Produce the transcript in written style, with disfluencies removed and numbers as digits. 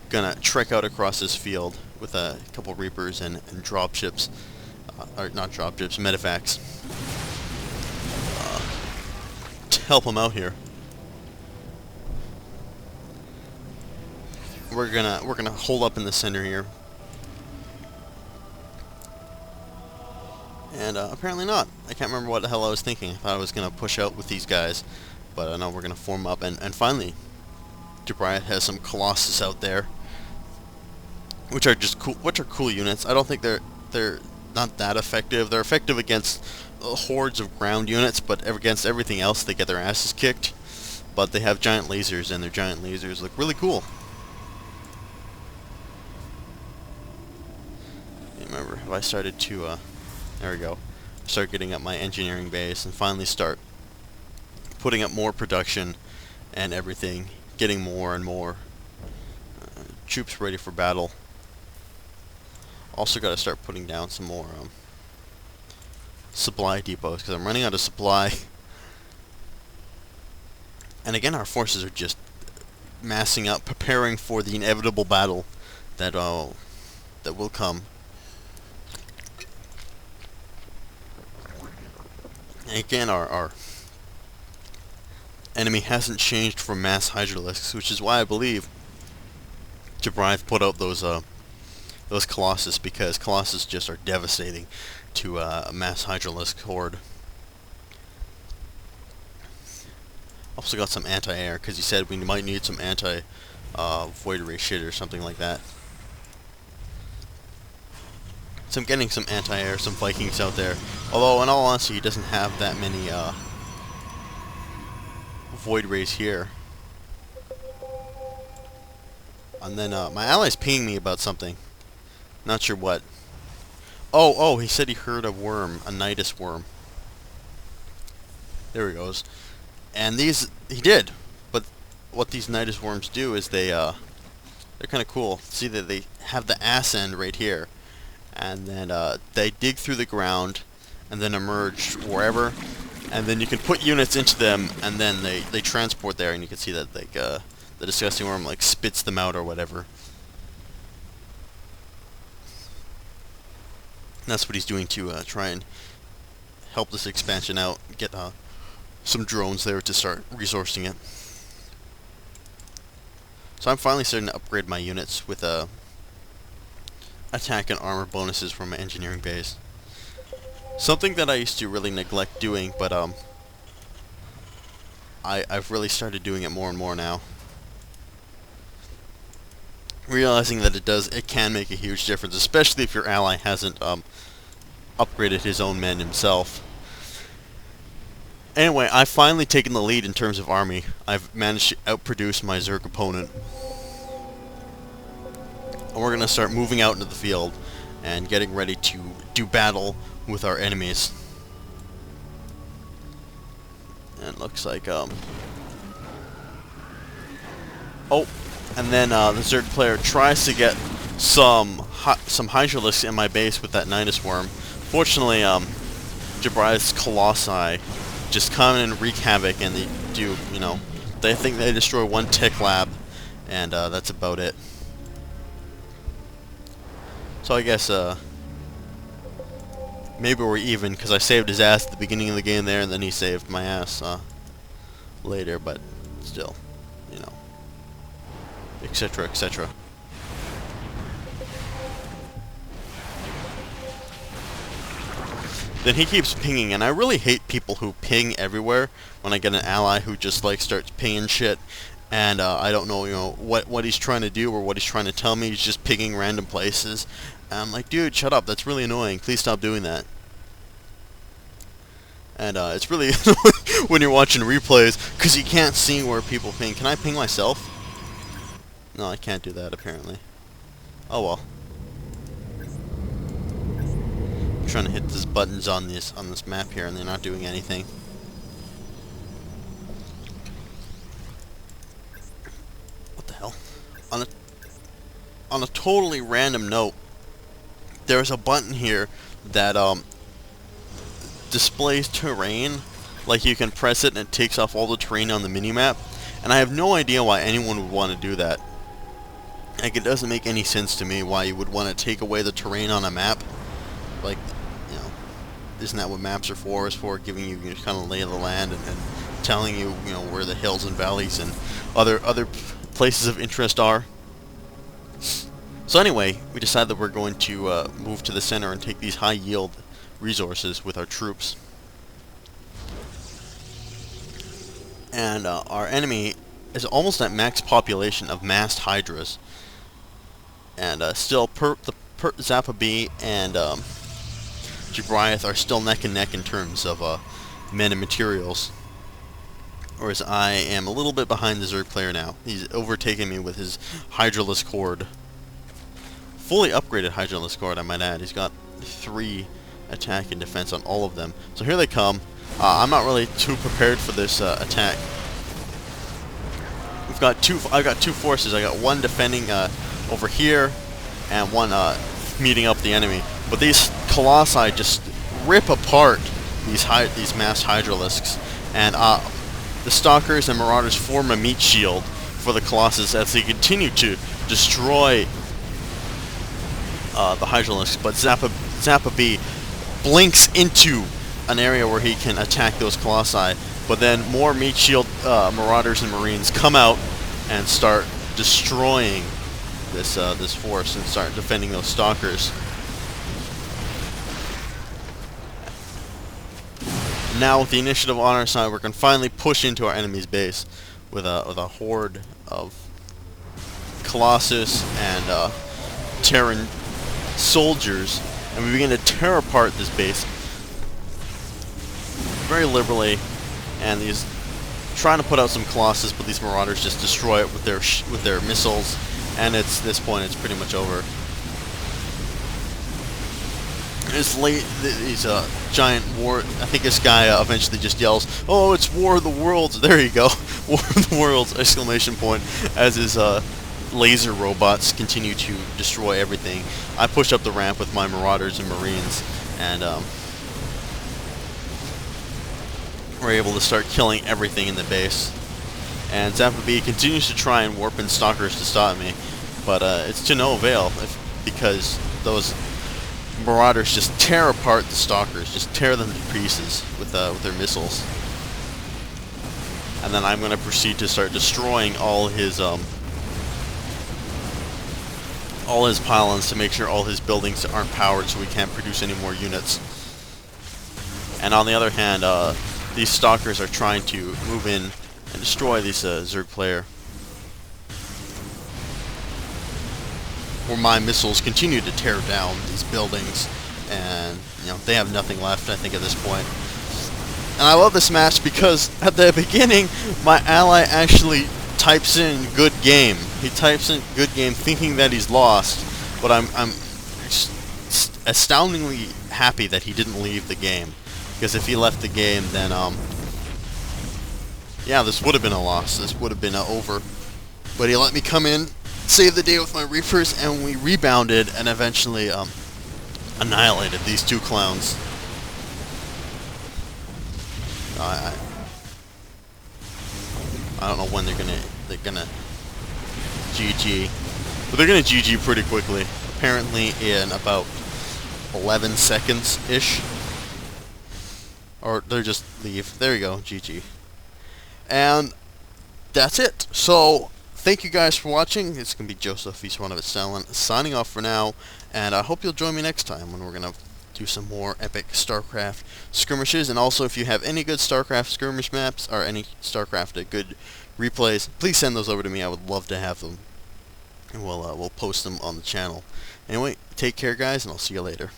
gonna trek out across this field with a couple Reapers and dropships, or not dropships, medevacs, to help him out here. We're gonna hold up in the center here, and apparently not. I can't remember what the hell I was thinking. I thought I was gonna push out with these guys, but I know we're gonna form up, and finally, JosefVS has some Colossus out there, which are just cool. Which are cool units. I don't think they're not that effective. They're effective against hordes of ground units, but against everything else, they get their asses kicked. But they have giant lasers, and their giant lasers look really cool. Remember, have I started to? There we go. Start getting up my engineering base, and finally start putting up more production and everything, getting more and more troops ready for battle. Also got to start putting down some more supply depots, because I'm running out of supply. And again, our forces are just massing up, preparing for the inevitable battle that will come. And again, our enemy hasn't changed from mass hydralisks, which is why I believe JosefVS put out those Colossus, because Colossus just are devastating to a mass hydralisk horde. Also got some anti-air, because he said we might need some anti-void ray shit or something like that. So I'm getting some anti-air, some Vikings out there. Although, in all honesty, he doesn't have that many void rays here. And then my ally's pinging me about something. Not sure what. Oh, he said he heard a worm, a Nidus worm. There he goes. And these, he did. But what these Nidus worms do is they're kind of cool. See that they have the ass end right here. And then they dig through the ground and then emerge wherever, and then you can put units into them, and then they transport there, and you can see that like the disgusting worm like spits them out or whatever. And that's what he's doing to try and help this expansion out, get some drones there to start resourcing it. So I'm finally starting to upgrade my units with attack and armor bonuses from my engineering base. Something that I used to really neglect doing, but I've really started doing it more and more now. Realizing that it can make a huge difference, especially if your ally hasn't upgraded his own men himself. Anyway, I've finally taken the lead in terms of army. I've managed to outproduce my Zerg opponent. And we're going to start moving out into the field and getting ready to do battle with our enemies. And it looks like, oh, and then the Zerg player tries to get some Hydralisks in my base with that Nidus worm. Fortunately, JosefVS Colossi just come in and wreak havoc, and they do, they think they destroy one tech lab, and that's about it. So I guess, maybe we're even, because I saved his ass at the beginning of the game there, and then he saved my ass later, but still, etc., etc. Then he keeps pinging, and I really hate people who ping everywhere when I get an ally who just, like, starts pinging shit, and I don't know, what he's trying to do or what he's trying to tell me. He's just pinging random places. And I'm like, dude, shut up, that's really annoying. Please stop doing that. And it's really annoying when you're watching replays, because you can't see where people ping. Can I ping myself? No, I can't do that, apparently. Oh well. I'm trying to hit these buttons on this map here, and they're not doing anything. What the hell? On a totally random note, there's a button here that displays terrain. Like, you can press it and it takes off all the terrain on the minimap, and I have no idea why anyone would want to do that. Like, it doesn't make any sense to me why you would want to take away the terrain on a map. Like, you know, isn't that what maps are for? Is for giving you, kind of lay of the land and telling you, where the hills and valleys and other places of interest are. So anyway, we decided that we're going to move to the center and take these high yield resources with our troops. And our enemy is almost at max population of massed hydras. And still, Zappa B and Gibriath are still neck and neck in terms of men and materials. Whereas I am a little bit behind the Zerg player now. He's overtaken me with his Hydraless Cord. Fully upgraded Hydraless Cord, I might add. He's got 3 attack and defense on all of them. So here they come. I'm not really too prepared for this attack. I've got 2 forces. I got one defending over here, and one meeting up the enemy. But these Colossi just rip apart these massed Hydralisks, and the Stalkers and Marauders form a meat shield for the Colossus as they continue to destroy the Hydralisks. But Zappa B blinks into an area where he can attack those Colossi, but then more meat shield Marauders and Marines come out and start destroying this force and start defending those Stalkers. Now with the initiative on our side, we're going to finally push into our enemy's base with a horde of Colossus and Terran soldiers, and we begin to tear apart this base very liberally. And these trying to put out some Colossus, but these Marauders just destroy it with their missiles, and this point it's pretty much over. These giant war. I think this guy eventually just yells, "Oh, it's War of the Worlds!" There you go, War of the Worlds! Exclamation point! As his laser robots continue to destroy everything. I push up the ramp with my Marauders and Marines, and we're able to start killing everything in the base. And Zappa B continues to try and warp in Stalkers to stop me, but it's to no avail because those Marauders just tear apart the Stalkers, just tear them to pieces with their missiles. And then I'm going to proceed to start destroying all his pylons to make sure all his buildings aren't powered, so we can't produce any more units. And on the other hand, these Stalkers are trying to move in and destroy this Zerg player, where my missiles continue to tear down these buildings, and they have nothing left, I think, at this point. And I love this match because at the beginning, my ally actually types in "good game." He types in "good game," thinking that he's lost, but I'm astoundingly happy that he didn't leave the game, because if he left the game, then yeah, this would have been a loss. This would have been over. But he let me come in, save the day with my Reapers, and we rebounded and eventually annihilated these 2 clowns. I don't know when they're gonna GG, but they're gonna GG pretty quickly. Apparently in about 11 seconds ish, or they just leave. There you go, GG. And that's it. So thank you guys for watching. It's gonna be JosefVStalin signing off for now, and I hope you'll join me next time when we're gonna do some more epic StarCraft skirmishes. And also, if you have any good StarCraft skirmish maps or any StarCraft good replays, please send those over to me. I would love to have them, and we'll post them on the channel. Anyway, take care, guys, and I'll see you later.